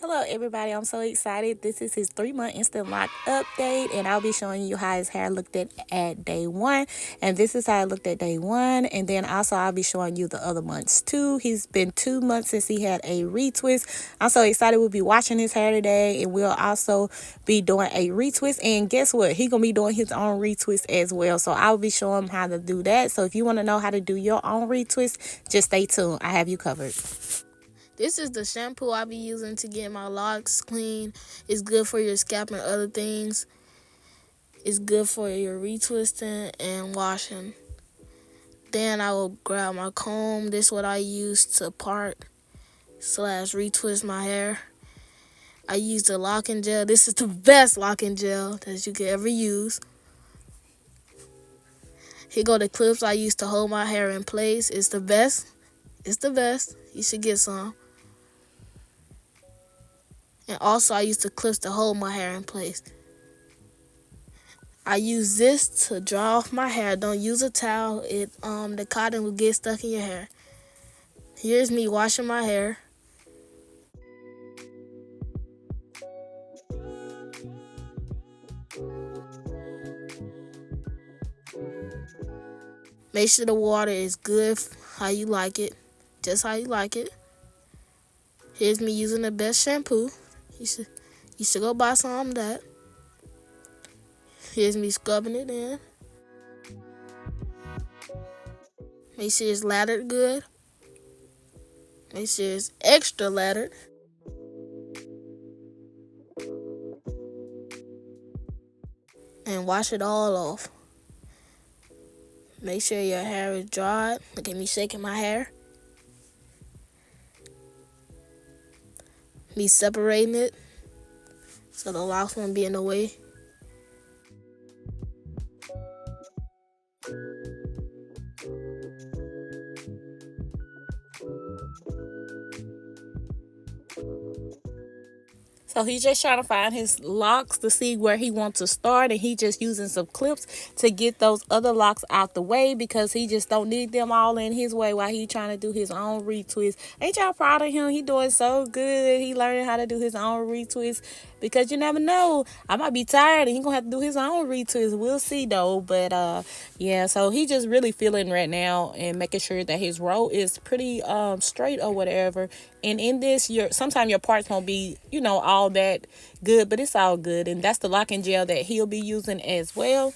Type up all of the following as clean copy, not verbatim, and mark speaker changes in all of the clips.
Speaker 1: Hello everybody, I'm so excited. This is his 3-month instant lock update, and I'll be showing you how his hair looked at day 1, and this is how it looked at day 1, and then also I'll be showing you the other months too. He's been 2 months since he had a retwist. I'm so excited. We'll be washing his hair today, and we'll also be doing a retwist, and guess what, he's gonna be doing his own retwist as well, so I'll be showing him how to do that. So if you want to know how to do your own retwist, just stay tuned. I have you covered.
Speaker 2: This is the shampoo I be using to get my locks clean. It's good for your scalp and other things. It's good for your retwisting and washing. Then I will grab my comb. This is what I use to part / retwist my hair. I use the locking gel. This is the best locking gel that you could ever use. Here go the clips I use to hold my hair in place. It's the best. It's the best. You should get some. And also I use the clips to hold my hair in place. I use this to dry off my hair. Don't use a towel. The cotton will get stuck in your hair. Here's me washing my hair. Make sure the water is good, how you like it, just how you like it. Here's me using the best shampoo. You should go buy some of that. Here's me scrubbing it in. Make sure it's lathered good. Make sure it's extra lathered. And wash it all off. Make sure your hair is dried. Look at me shaking my hair. Me separating it so the locks won't be in the way.
Speaker 1: So he's just trying to find his locks to see where he wants to start, and he just using some clips to get those other locks out the way because he just don't need them all in his way while he trying to do his own retwist. Ain't y'all proud of him? He doing so good. He learning how to do his own retwist because you never know. I might be tired and he gonna have to do his own retwist. We'll see though. But yeah, so he just really feeling right now and making sure that his row is pretty straight or whatever. And in this, sometimes your parts won't be, all that good, but it's all good. And that's the locking gel that he'll be using as well.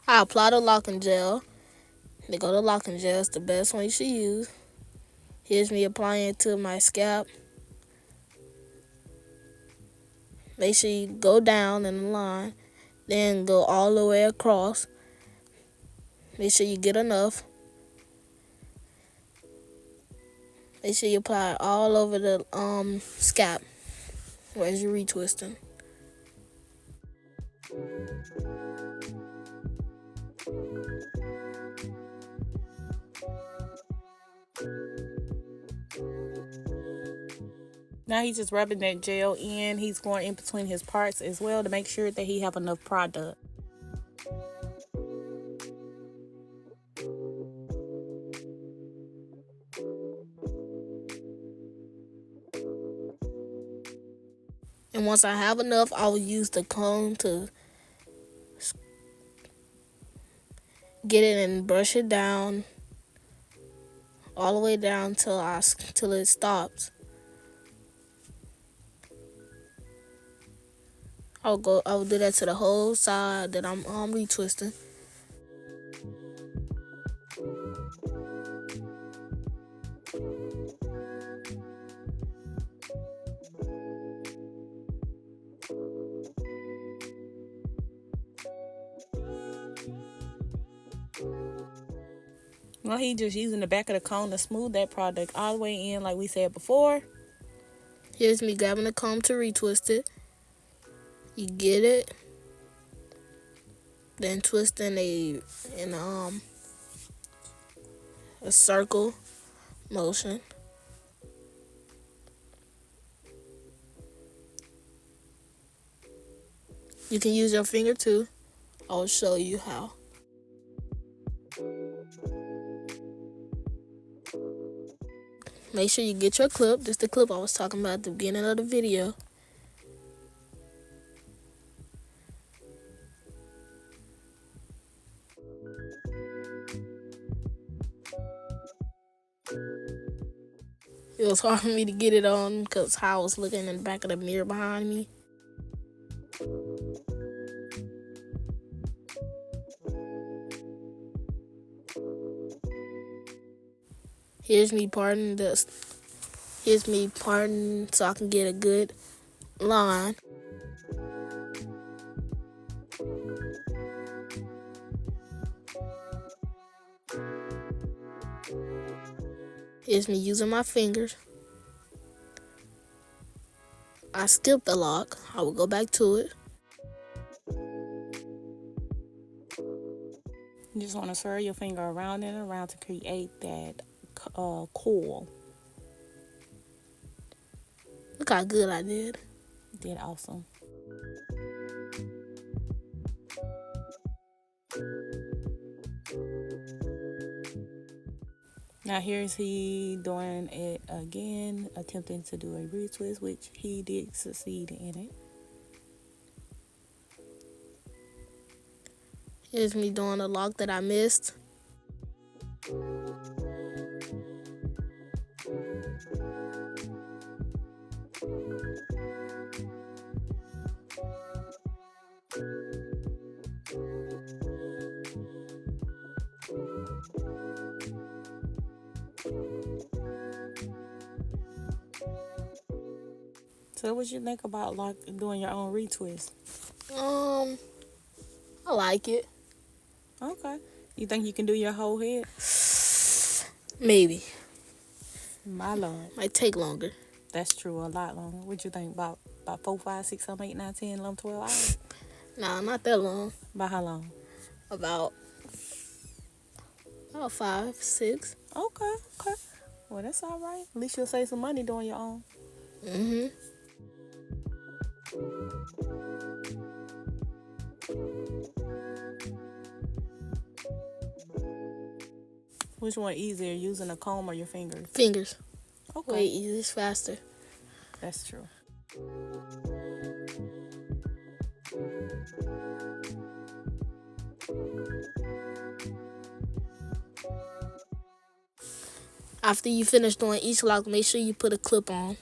Speaker 2: I apply the locking gel. They go to locking gel. It's the best one you should use. Here's me applying it to my scalp. Make sure you go down in the line, then go all the way across. Make sure you get enough. Make sure you apply it all over the scalp as you're retwisting.
Speaker 1: Now he's just rubbing that gel in. He's going in between his parts as well to make sure that he have enough product.
Speaker 2: And once I have enough, I will use the comb to get it and brush it down all the way down till it stops. I will do that to the whole side that I'm retwisting.
Speaker 1: Well, he just using the back of the comb to smooth that product all the way in like we said before.
Speaker 2: Here's me grabbing the comb to retwist it. You get it, then twist in a circle motion. You can use your finger too. I'll show you how. Make sure you get your clip. This is the clip I was talking about at the beginning of the video. It was hard for me to get it on because how I was looking in the back of the mirror behind me. Here's me parting so I can get a good line. Here's me using my fingers. I skipped the lock. I will go back to it.
Speaker 1: You just want to swirl your finger around and around to create that coil.
Speaker 2: Look how good I did.
Speaker 1: You did awesome. Now here's he doing it again, attempting to do a retwist, which he did succeed in it.
Speaker 2: Here's me doing a lock that I missed.
Speaker 1: So what you think about doing your own retwist?
Speaker 2: I like it.
Speaker 1: Okay. You think you can do your whole head?
Speaker 2: Maybe.
Speaker 1: My lord.
Speaker 2: Might take longer.
Speaker 1: That's true, a lot longer. What you think about 4, 5, 6, 7, 8, 9, 10, 11, 12 hours?
Speaker 2: Nah, not that long.
Speaker 1: About how long?
Speaker 2: About 5, 6.
Speaker 1: Okay. Well, that's all right. At least you'll save some money doing your own. Which one easier, using a comb or your fingers?
Speaker 2: Fingers.
Speaker 1: Okay.
Speaker 2: Way easier, it's faster.
Speaker 1: That's true.
Speaker 2: After you finish doing each lock, make sure you put a clip on.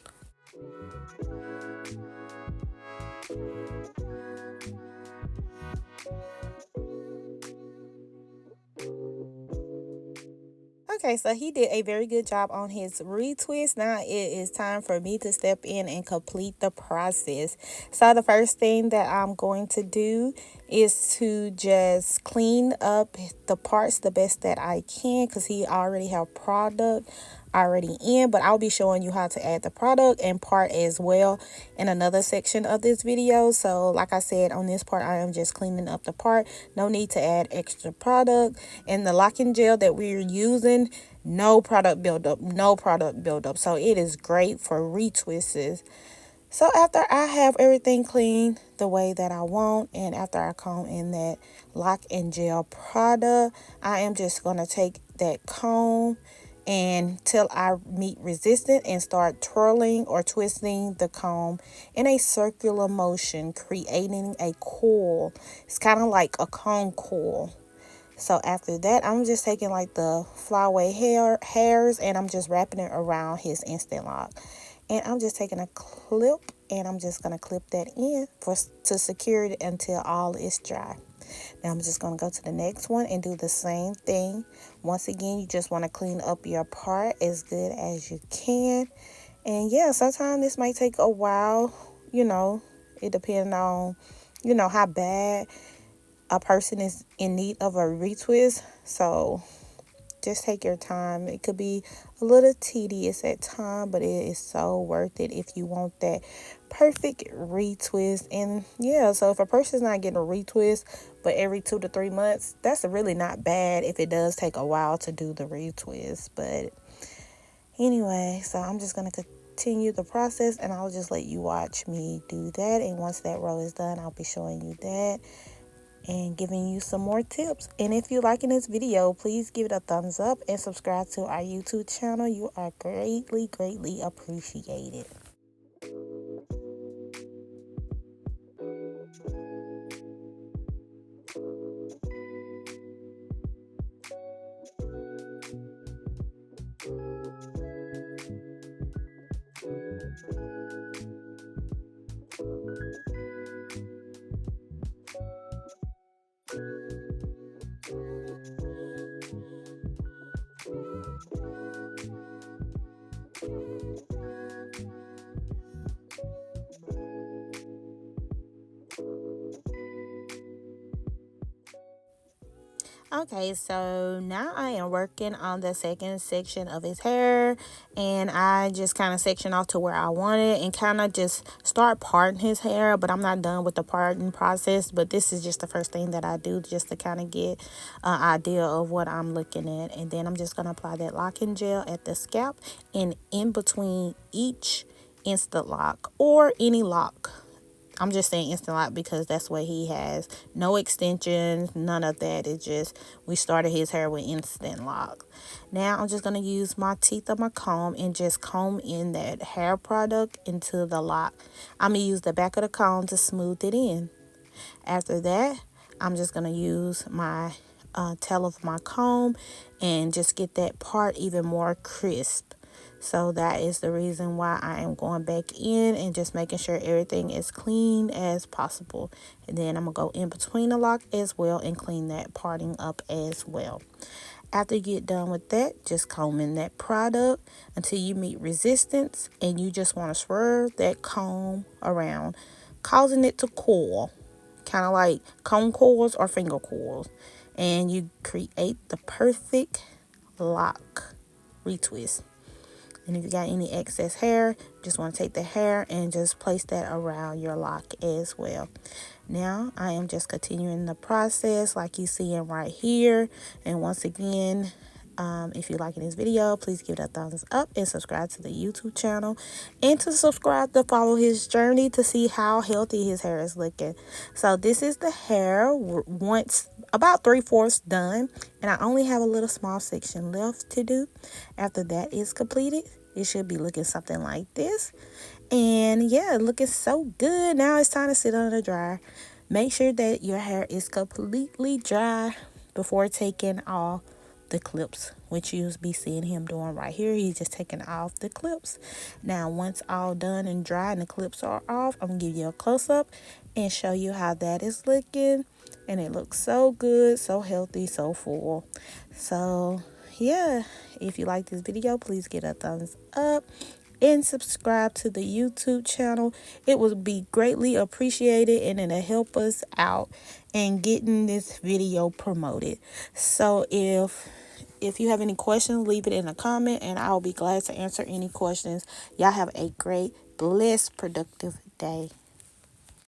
Speaker 1: Okay, so he did a very good job on his retwist. Now it is time for me to step in and complete the process. So the first thing that I'm going to do is to just clean up the parts the best that I can, because he already have product already in, but I'll be showing you how to add the product and part as well in another section of this video. So like I said, on this part I am just cleaning up the part. No need to add extra product. And the locking gel that we're using, no product buildup. So it is great for retwists. So after I have everything clean the way that I want, and after I comb in that lock and gel product, I am just going to take that comb until I meet resistance and start twirling or twisting the comb in a circular motion, creating a coil. It's kind of like a comb coil. So after that, I'm just taking like the flyaway hairs and I'm just wrapping it around his instant lock. And I'm just taking a clip and I'm just going to clip that in to secure it until all is dry. Now I'm just going to go to the next one and do the same thing. Once again, you just want to clean up your part as good as you can. And yeah, sometimes this might take a while, it depends on, how bad a person is in need of a retwist. So just take your time. It could be a little tedious at times, but it is so worth it if you want that perfect retwist. And yeah, so if a person's not getting a retwist but every 2 to 3 months, that's really not bad if it does take a while to do the retwist. But anyway, so I'm just going to continue the process and I'll just let you watch me do that. And once that row is done, I'll be showing you that. and giving you some more tips. And if you're liking this video, please give it a thumbs up and subscribe to our YouTube channel. You are greatly appreciated. Okay, so now I am working on the second section of his hair, and I just kind of section off to where I want it and kind of just start parting his hair, but I'm not done with the parting process. But this is just the first thing that I do just to kind of get an idea of what I'm looking at. And then I'm just going to apply that locking gel at the scalp and in between each instant lock or any lock. I'm just saying instant lock because that's what he has. No extensions, none of that. It's just we started his hair with instant lock. Now I'm just going to use my teeth of my comb and just comb in that hair product into the lock. I'm going to use the back of the comb to smooth it in. After that, I'm just going to use my tail of my comb and just get that part even more crisp. So that is the reason why I am going back in and just making sure everything is clean as possible. And then I'm going to go in between the lock as well and clean that parting up as well. After you get done with that, just comb in that product until you meet resistance, and you just want to swirl that comb around, causing it to coil, kind of like comb coils or finger coils. And you create the perfect lock retwist. And if you got any excess hair, just want to take the hair and just place that around your lock as well. Now I am just continuing the process like you see in right here. And once again, if you're liking this video, please give it a thumbs up and subscribe to the YouTube channel, and to subscribe to follow his journey to see how healthy his hair is looking. So this is the hair once about 3/4 done, and I only have a little small section left to do. After that is completed, it should be looking something like this. And yeah, looking so good. Now it's time to sit on the dryer. Make sure that your hair is completely dry before taking off the clips, which you'll be seeing him doing right here. He's just taking off the clips. Now once all done and dry and the clips are off, I'm gonna give you a close-up and show you how that is looking. And it looks so good, so healthy, so full. So yeah, if you like this video, please give it a thumbs up and subscribe to the YouTube channel. It would be greatly appreciated, and it'll help us out in getting this video promoted. So if you have any questions, leave it in a comment and I'll be glad to answer any questions. Y'all have a great, blessed, productive day.